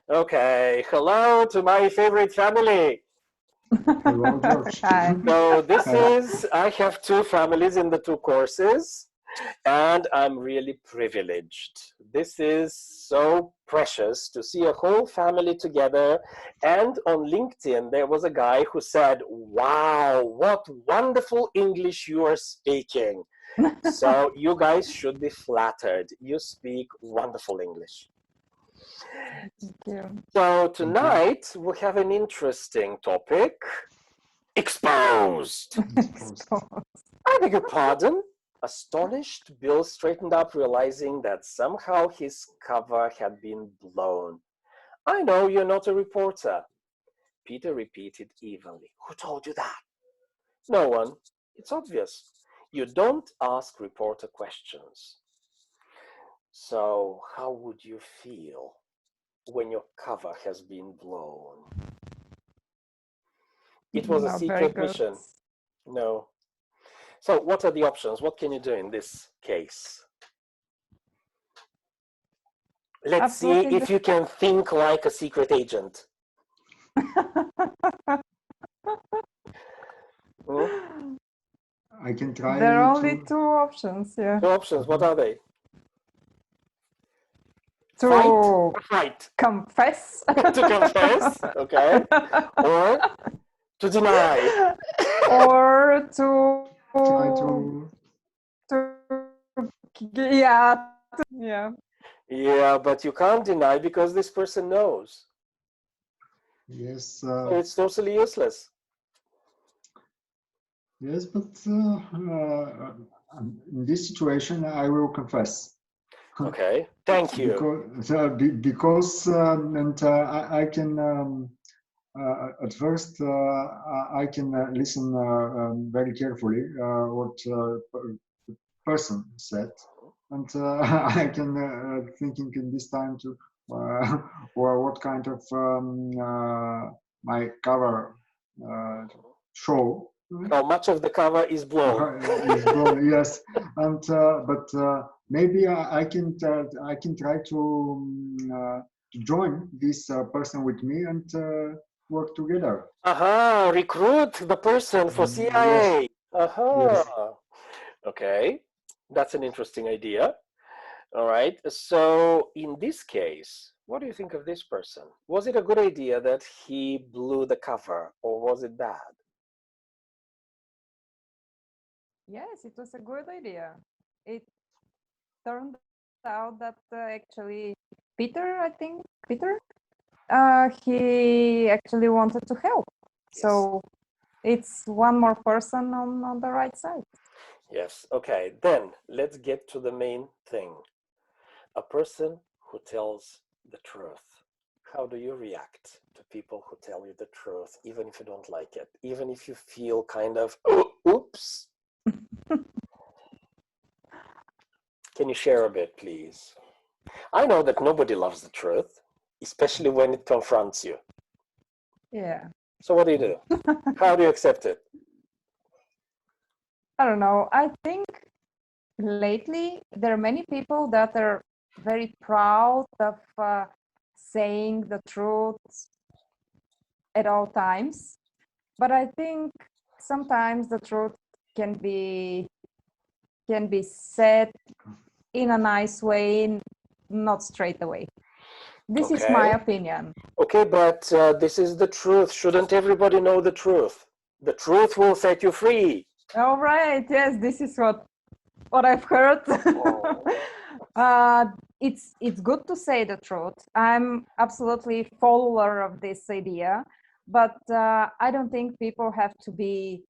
Okay, hello to my favorite family. Hello, George. Hi. So this Hi. is, I have two families in the two courses, and I'm really privileged. This is so precious to see a whole family together. And on LinkedIn, there was a guy who said, wow, what wonderful English you are speaking. So you guys should be flattered. You speak wonderful English. Thank you. So Thank you. tonight we have an interesting topic. Exposed. I beg your pardon. Astonished, Bill straightened up, realizing that somehow his cover had been blown. I know you're not a reporter. Peter repeated evenly. Who told you that? No one. It's obvious. You don't ask reporter questions. So how would you feel when your cover has been blown? It was a Not very secret good. mission. No. So what are the options? What can you do in this case? Let's see Absolutely. if you can think like a secret agent. Hmm? I can try There are only to. two options, yeah. Two options, what are they? To Fight or fight? confess. To confess, okay. Or to deny. Or to Try to. yeah, yeah. Yeah, but you can't deny because this person knows. Yes. So it's totally useless. Yes, but in this situation, I will confess. Okay, thank you. Because and I can at first I can listen very carefully what person said, and I can thinking in this time to or what kind of my cover show. How much of the cover is blown? Is blown, yes, and but maybe I can try to join this person with me and work together. Aha, recruit the person for Yes, CIA. Aha. yes. Okay, that's an interesting idea. All right. So in this case, what do you think of this person? Was it a good idea that he blew the cover, or was it bad? Yes, it was a good idea. It turned out that actually Peter, I think Peter, he actually wanted to help. Yes. So it's one more person on the right side. Yes. Okay. Then let's get to the main thing. A person who tells the truth. How do you react to people who tell you the truth, even if you don't like it, even if you feel kind of, oops? Can you share a bit, please? I know that nobody loves the truth, especially when it confronts you. Yeah. So what do you do? How do you accept it? I don't know. I think lately there are many people that are very proud of saying the truth at all times. But I think sometimes the truth can be said in a nice way, not straight away. This is my Okay. opinion. Okay, but this is the truth. Shouldn't everybody know the truth? The truth will set you free. All right. Yes, this is what I've heard. It's good to say the truth. I'm absolutely follower of this idea, but I don't think people have to be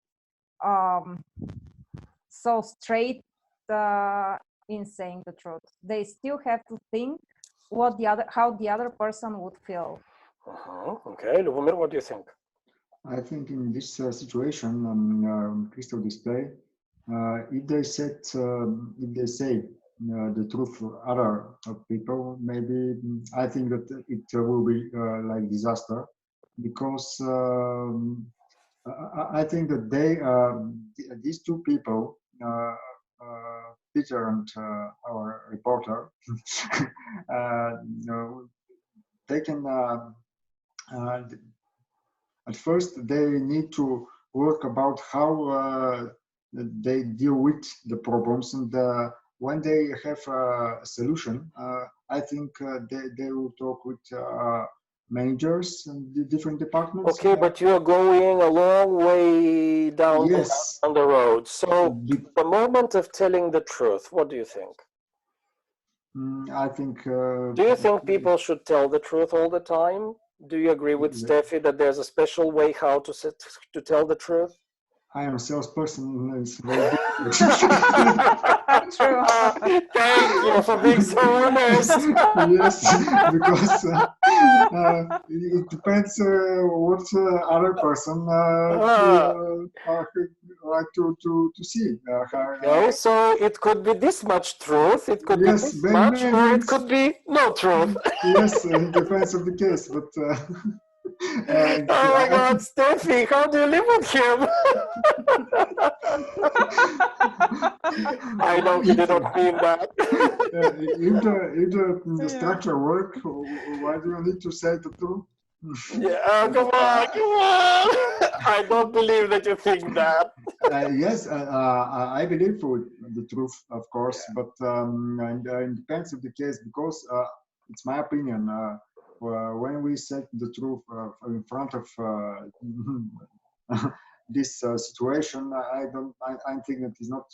so straight in saying the truth. They still have to think how the other person would feel. Okay, Lubomir, what do you think? I think in this situation on crystal display, if they say the truth to other people, maybe I think that it will be like disaster, because I think that these two people, Peter and our reporter, uh, they can at first they need to work about how they deal with the problems, and when they have a solution, I think they will talk with managers and the different departments. Okay, but you're going a long way down Yes, the road. So be- the moment of telling the truth, what do you think? I think. Do you think people should tell the truth all the time? Do you agree with Steffi that there's a special way how to tell the truth? I am a salesperson. It's very True. Thank you for being so honest. yes, because it depends what other person like to see. Okay, so it could be this much truth, it could be Yes, this much, or maybe it could be no truth. yes, it depends of the case, but Oh my God, Steffi, how do you live with him? I know he didn't mean that. if the structure work, why do you need to say the truth? Yeah, come on, come on. I don't believe that you think that. Yes, I believe for the truth, of course, but and, it depends of the case, because it's my opinion. When we say the truth in front of this situation, I think that is not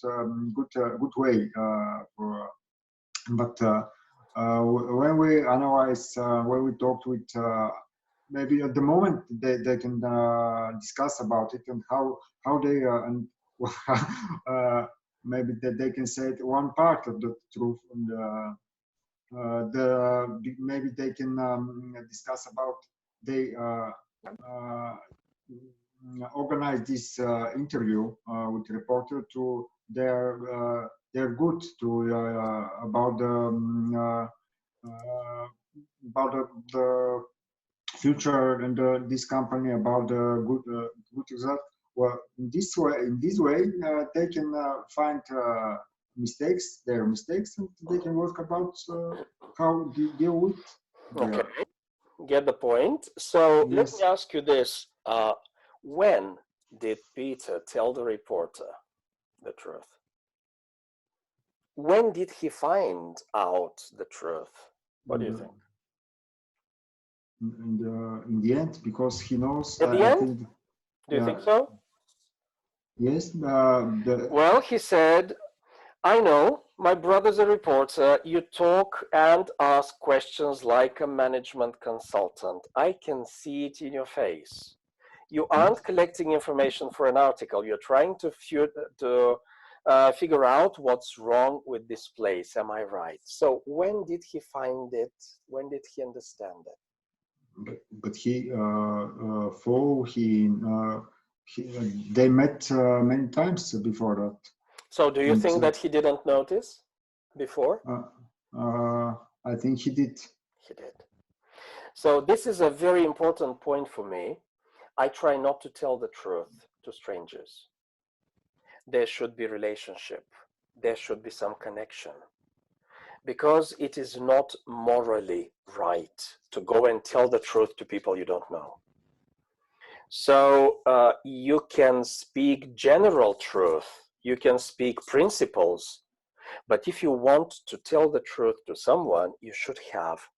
good way. But when we analyze, when we talk with, maybe at the moment they can discuss about it, and how they and maybe that they can say one part of the truth, and maybe they can discuss about they organize this interview with reporter to they're good to about the future and this company, about the good result. Well, in this way, they can find their mistakes, and they can work about how to deal with. Okay, get the point. So let Yes. me ask you this. When did Peter tell the reporter the truth? When did he find out the truth? What do you think? In the end, because he knows. At the I end? think. Do you think so? Yes. Well, he said, I know, my brother's a reporter. You talk and ask questions like a management consultant. I can see it in your face. You aren't collecting information for an article. You're trying to figure out what's wrong with this place. Am I right? So when did he find it? When did he understand it? But they met many times before that. So do you think that he didn't notice before? I think he did. He did. So this is a very important point for me. I try not to tell the truth to strangers. There should be relationship. There should be some connection. Because it is not morally right to go and tell the truth to people you don't know. So you can speak general truth, you can speak principles, but if you want to tell the truth to someone, you should have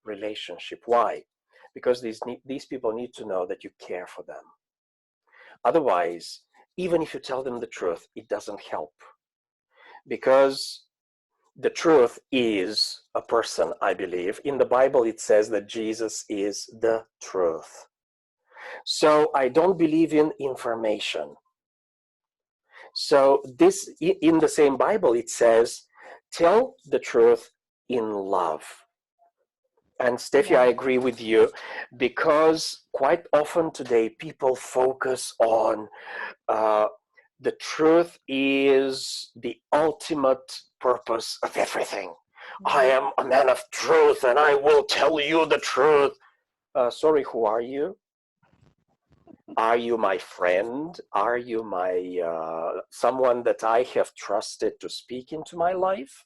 relationship. Why? Because these people need to know that you care for them. Otherwise, even if you tell them the truth, it doesn't help. Because the truth is a person, I believe. In the Bible, it says that Jesus is the truth. So I don't believe in information. So this, in the same Bible, it says, tell the truth in love. And Steffi, I agree with you, because quite often today people focus on the truth is the ultimate purpose of everything. I am a man of truth and I will tell you the truth. Sorry, who are you? Are you my friend? Are you my someone that I have trusted to speak into my life?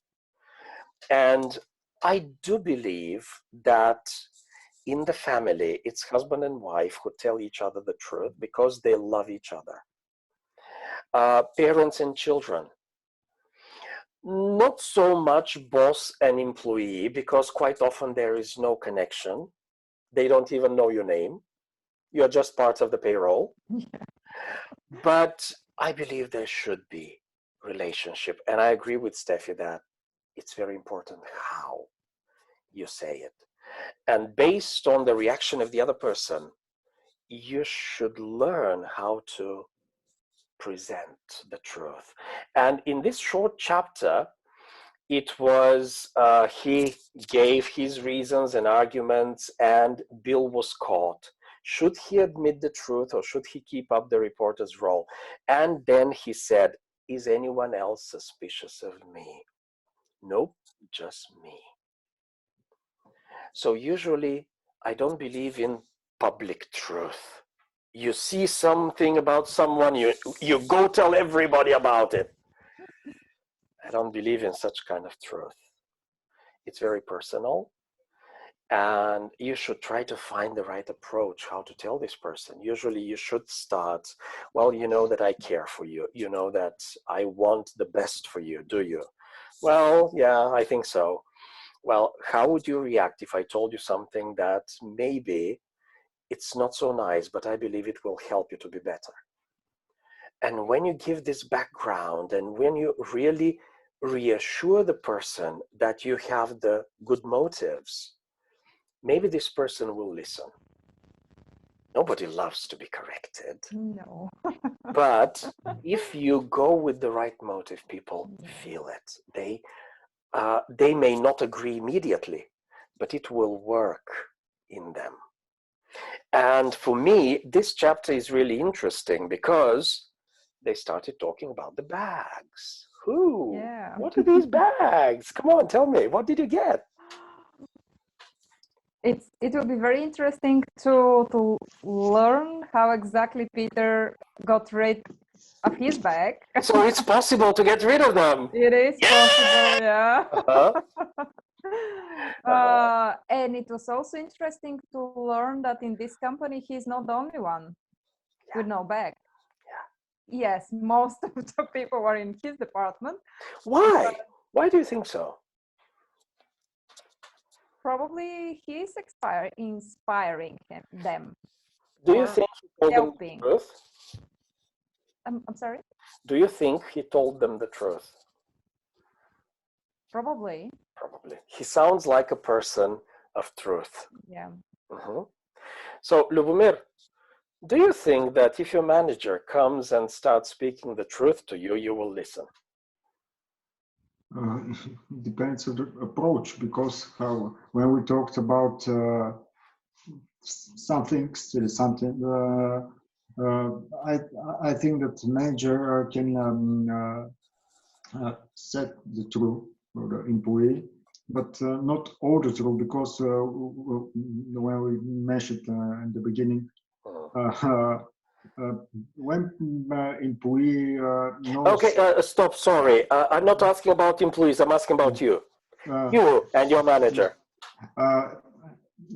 And I do believe that in the family, it's husband and wife who tell each other the truth because they love each other. Parents and children, not so much boss and employee, because quite often there is no connection. They don't even know your name. You're just part of the payroll. But I believe there should be relationship. And I agree with Steffi that it's very important how you say it. And based on the reaction of the other person, you should learn how to present the truth. And in this short chapter, it was, he gave his reasons and arguments, and Bill was caught. Should he admit the truth or should he keep up the reporter's role? And then he said, is anyone else suspicious of me? Nope, just me. So usually I don't believe in public truth. You see something about someone, you go tell everybody about it. I don't believe in such kind of truth. It's very personal, and you should try to find the right approach, how to tell this person. Usually you should start, well, you know that I care for you. You know that I want the best for you, do you? Well, yeah, I think so. Well, how would you react if I told you something that maybe it's not so nice, but I believe it will help you to be better? And when you give this background and when you really reassure the person that you have the good motives, maybe this person will listen. Nobody loves to be corrected. No. But if you go with the right motive, people feel it. They may not agree immediately, but it will work in them. And for me, this chapter is really interesting because they started talking about the bags. Who? Yeah. What are these bags? Come on, tell me. What did you get? It will be very interesting to learn how exactly Peter got rid of his bag. So it's possible to get rid of them. It is possible, yeah. And it was also interesting to learn that in this company he's not the only one with no bag. Yes, most of the people were in his department. Why? Why do you think so? Probably he's inspiring them. Do you or think he told them the helping. truth? I'm sorry? Do you think he told them the truth? Probably. Probably. He sounds like a person of truth. Yeah. So, Lubomir, do you think that if your manager comes and starts speaking the truth to you, you will listen? Depends on the approach, because when we talked about something, I think that the manager can set the truth for the employee, but not all the truth, because when we mentioned in the beginning, when employee knows... Okay, stop, sorry. I'm not asking about employees, I'm asking about you. You and your manager.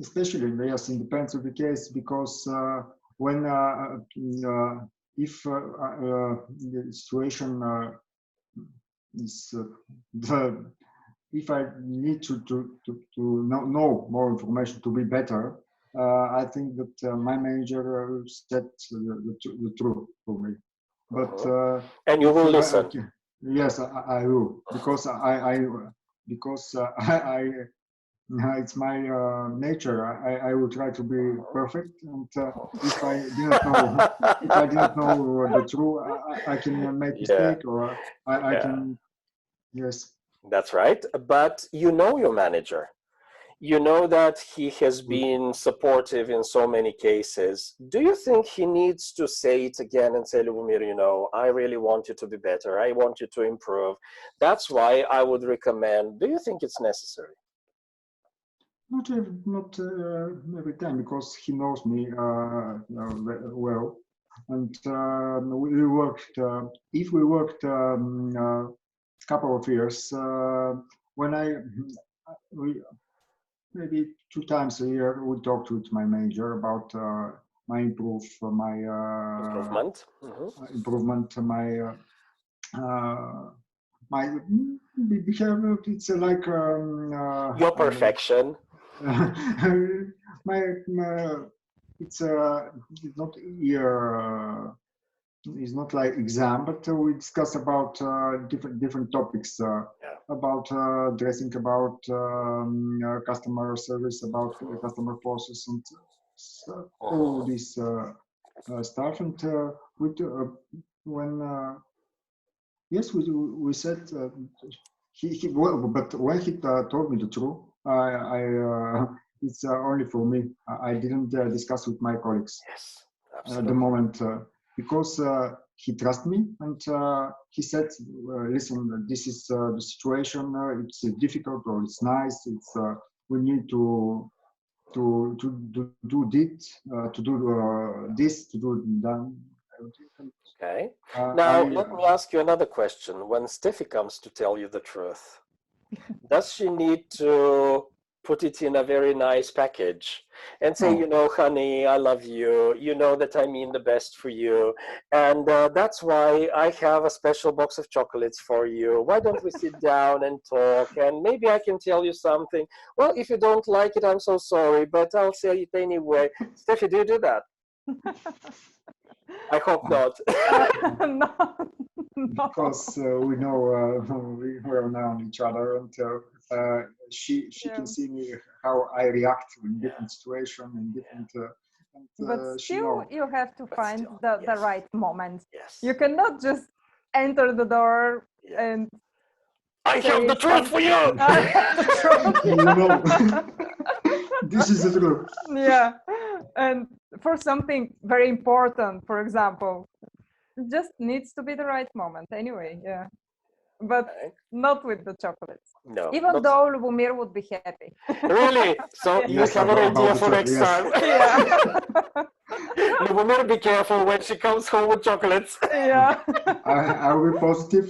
Especially, yes, it depends on the case, because when if the situation is if I need to know more information to be better, I think that my manager said the truth for me. But and you will listen. Yes, I will, because it's my nature. I will try to be perfect, and if I didn't know the truth, I can make mistake, or I can. Yes. That's right. But you know your manager. You know that he has been supportive in so many cases. Do you think he needs to say it again and say, Lubomir, you know, I really want you to be better. I want you to improve. That's why I would recommend. Do you think it's necessary? Not every time, because he knows me well, and we worked. If we worked a couple of years, when maybe 2 times a year we talked with my manager about my Improvement. improvement, my behavior. It's like Your perfection. my it's not here. It's not like exam, but we discuss about different topics Yeah. about dressing, about customer service, about customer process, and all this stuff. And when yes, we said well, but when he told me the truth, I it's only for me. I didn't discuss with my colleagues Yes, at absolutely. the moment because he trusts me, and he said, "Listen, this is the situation. It's difficult, or it's nice. It's we need to do this, to do that." Okay. Now, let me ask you another question. When Steffi comes to tell you the truth, does she need to put it in a very nice package and say, No. you know, honey, I love you. You know that I mean the best for you. And that's why I have a special box of chocolates for you. Why don't we sit down and talk? And maybe I can tell you something. Well, if you don't like it, I'm so sorry, but I'll say it anyway. Steffi, do you do that? I hope not. No, no. Because we know we are known each other, and she Yeah. can see me how I react in different situations, in different. But She still, know. you have to But find still, the yes. right moment. Yes. You cannot just enter the door Yeah. and I say have the truth for you. I have the truth. You know, this is the truth. Yeah, and for something very important, for example, it just needs to be the right moment anyway. Yeah, but Okay. not with the chocolates. No. Even not- though Lubomir would be happy. Really? So you Yes, have an about idea the for next chocolate, yes. time. Yeah. Lubomir, be careful when she comes home with chocolates. Yeah. I will be positive.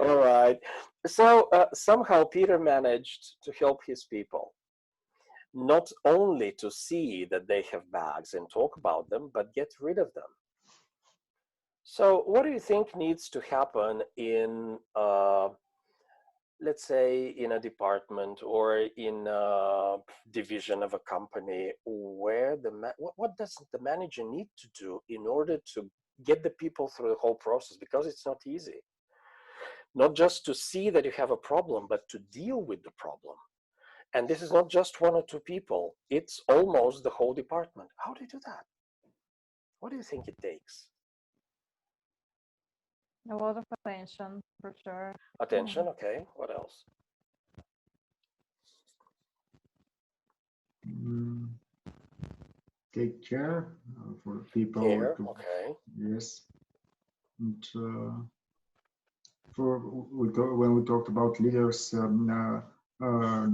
All right. So somehow Peter managed to help his people, not only to see that they have bags and talk about them, but get rid of them. So what do you think needs to happen in, let's say, in a department or in a division of a company where what does the manager need to do in order to get the people through the whole process? Because it's not easy. Not just to see that you have a problem, but to deal with the problem. And this is not just one or two people, it's almost the whole department. How do you do that? What do you think it takes? A lot of attention, for sure. Attention, okay. What else? Take care for people. Care, okay. Yes. And when we talked about leaders,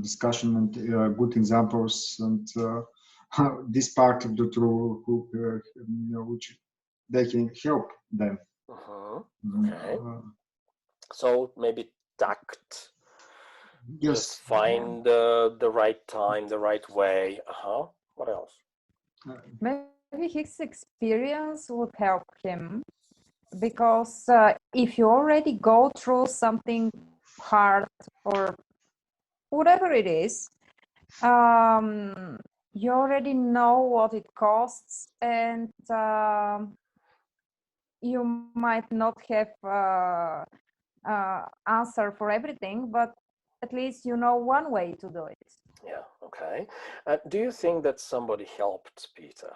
discussion and good examples, and this part of the truth, which they can help them. Okay. So maybe tact. Yes. Just find the right time, the right way. What else? Maybe his experience would help him, because if you already go through something hard or whatever it is, you already know what it costs, and you might not have answer for everything, but at least you know one way to do it. Yeah, okay. Do you think that somebody helped Peter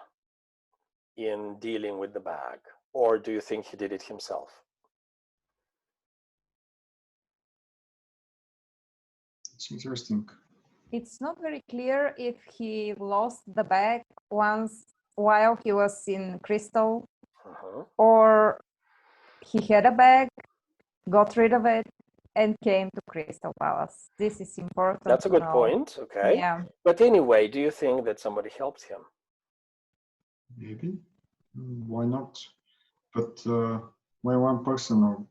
in dealing with the bag, or do you think he did it himself? It's interesting. It's not very clear if he lost the bag once while he was in Crystal, or he had a bag, got rid of it, and came to Crystal Palace. This is important. That's a good point. Okay. Yeah. But anyway, do you think that somebody helped him? Maybe. Why not? But when one person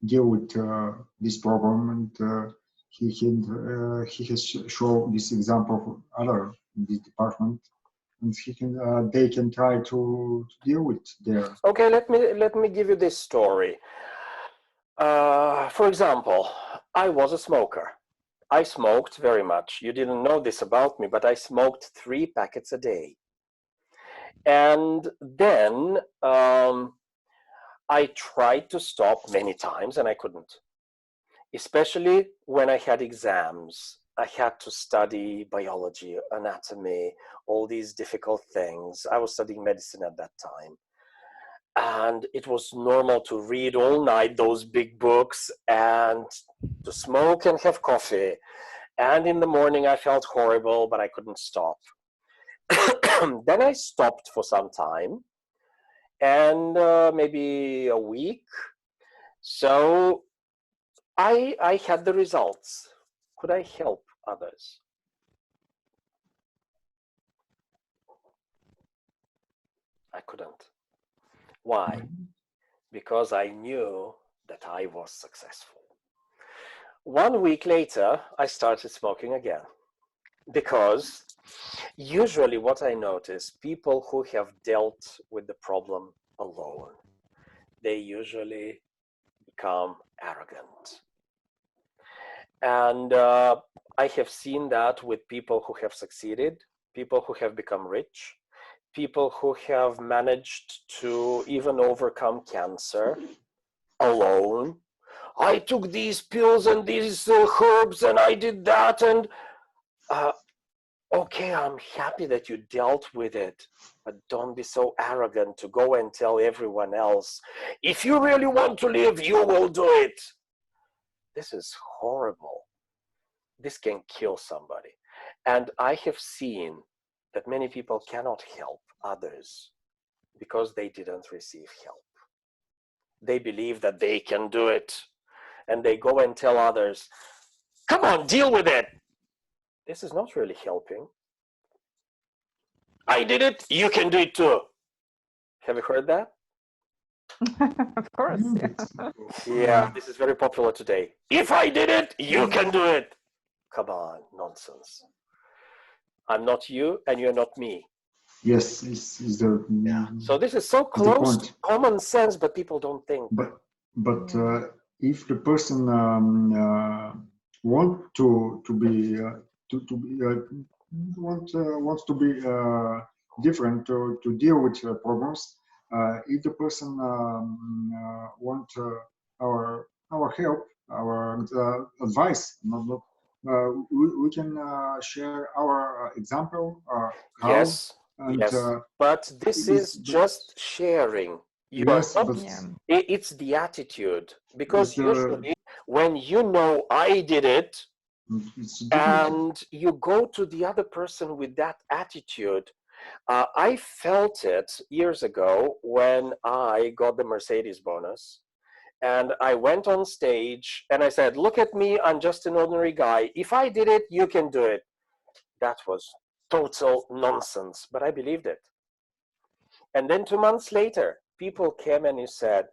deal with this problem, and he has shown this example for other in this department, and they can try to deal with their. Okay, let me give you this story. For example, I was a smoker. I smoked very much. You didn't know this about me, but I smoked 3 packets a day. And then I tried to stop many times and I couldn't. Especially when I had exams. I had to study biology, anatomy, all these difficult things. I was studying medicine at that time. And it was normal to read all night those big books and to smoke and have coffee. And in the morning I felt horrible, but I couldn't stop. Then I stopped for some time, and maybe a week. So I had the results. Could I help others? I couldn't. Why? Because I knew that I was successful. 1 week later, I started smoking again. Because usually what I notice, people who have dealt with the problem alone, they usually become arrogant. And I have seen that with people who have succeeded, people who have become rich, people who have managed to even overcome cancer alone. I took these pills and these herbs and I did that, and okay, I'm happy that you dealt with it, but don't be so arrogant to go and tell everyone else, if you really want to live, you will do it. This is horrible. This can kill somebody. And I have seen that many people cannot help others because they didn't receive help. They believe that they can do it, and they go and tell others, come on, deal with it. This is not really helping. I did it, you can do it too. Have you heard that? Of course. Yeah, this is very popular today. If I did it, you can do it. Come on, nonsense. I'm not you and you're not me. Yes, is the. Yeah. So this is so close to common sense, but people don't think. But if the person want to be wants to be different to deal with problems, if the person want our help, our advice, not we can share our example. How, yes, and, yes, but this is just sharing. You yes, are not, but it's the attitude, because usually when you know I did it, and you go to the other person with that attitude. I felt it years ago when I got the Mercedes bonus, and I went on stage and I said, look at me, I'm just an ordinary guy. If I did it, you can do it. That was total nonsense, but I believed it. And then 2 months later, people came and you said,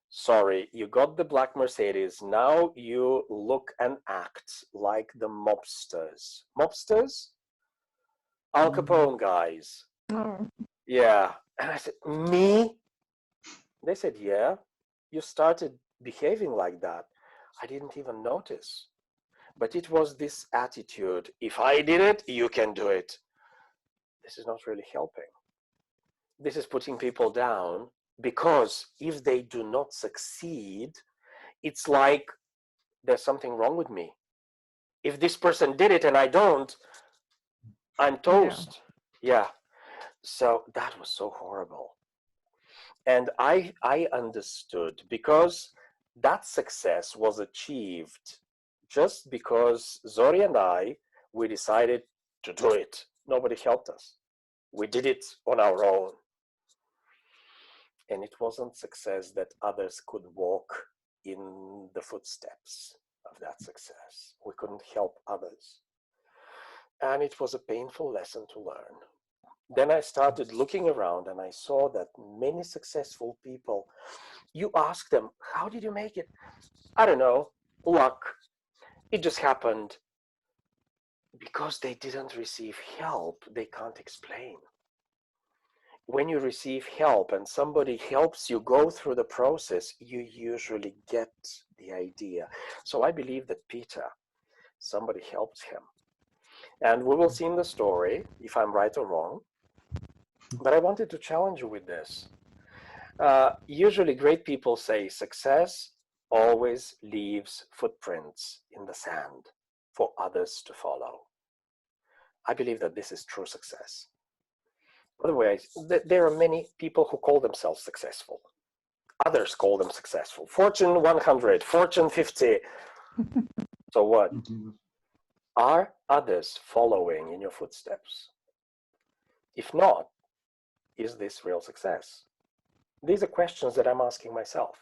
sorry, you got the black Mercedes. Now you look and act like the mobsters. Mobsters? Al Capone guys. Oh. Yeah. And I said, me? They said, yeah. You started behaving like that. I didn't even notice. But it was this attitude. If I did it, you can do it. This is not really helping. This is putting people down, because if they do not succeed, it's like there's something wrong with me. If this person did it and I don't, I'm toast. Yeah. So that was so horrible. And I understood, because that success was achieved just because Zori and I, we decided to do it. Nobody helped us. We did it on our own. And it wasn't success that others could walk in the footsteps of that success. We couldn't help others. And it was a painful lesson to learn. Then I started looking around and I saw that many successful people, you ask them, how did you make it? I don't know, luck. It just happened because they didn't receive help. They can't explain. When you receive help and somebody helps you go through the process, you usually get the idea. So I believe that Peter, somebody helped him. And we will see in the story if I'm right or wrong. But I wanted to challenge you with this. Usually great people say success always leaves footprints in the sand for others to follow. I believe that this is true success. Otherwise, there are many people who call themselves successful. Others call them successful. Fortune 100, Fortune 50. So what? Are others following in your footsteps? If not, is this real success? These are questions that I'm asking myself.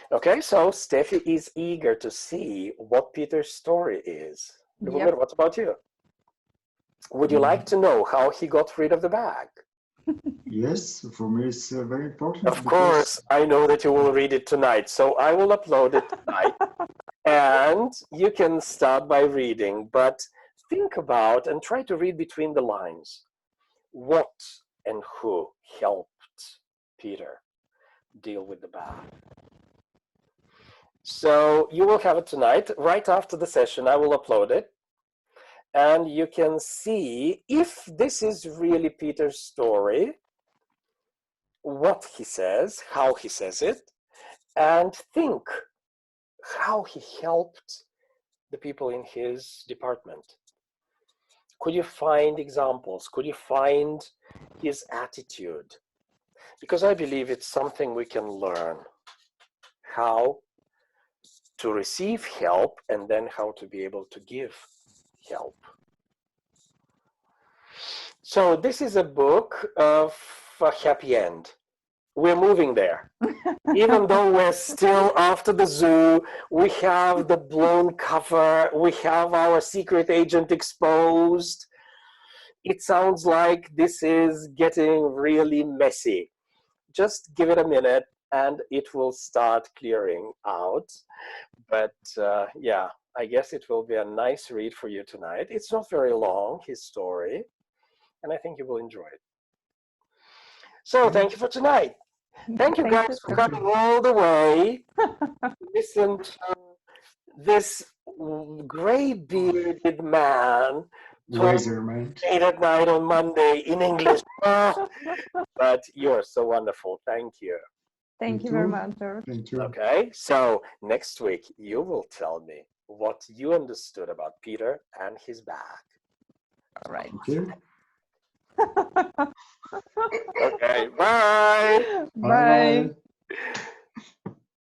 Okay, so Steffi is eager to see what Peter's story is. Yep. What about you? Would you like to know how he got rid of the bag? Yes, for me it's very important. Of course, I know that you will read it tonight, so I will upload it tonight. And you can start by reading, but think about and try to read between the lines. What and who helped Peter deal with the bag? So you will have it tonight. Right after the session, I will upload it. And you can see if this is really Peter's story, what he says, how he says it, and think how he helped the people in his department. Could you find examples? Could you find his attitude? Because I believe it's something we can learn, how to receive help and then how to be able to give help. So this is a book of a happy end. We're moving there. Even though we're still after the zoo, we have the blown cover, we have our secret agent exposed. It sounds like this is getting really messy. Just give it a minute and it will start clearing out. But yeah, I guess it will be a nice read for you tonight. It's not very long, his story, and I think you will enjoy it. So thank you for tonight. Thank you guys for coming all the way. Listen to this gray bearded man Laser man. 8 at night on Monday in English. But you're so wonderful. Thank you. Thank you very much, George. Thank you. Okay, so next week you will tell me what you understood about Peter and his bag. All right. Okay. Okay, bye. Bye. Bye.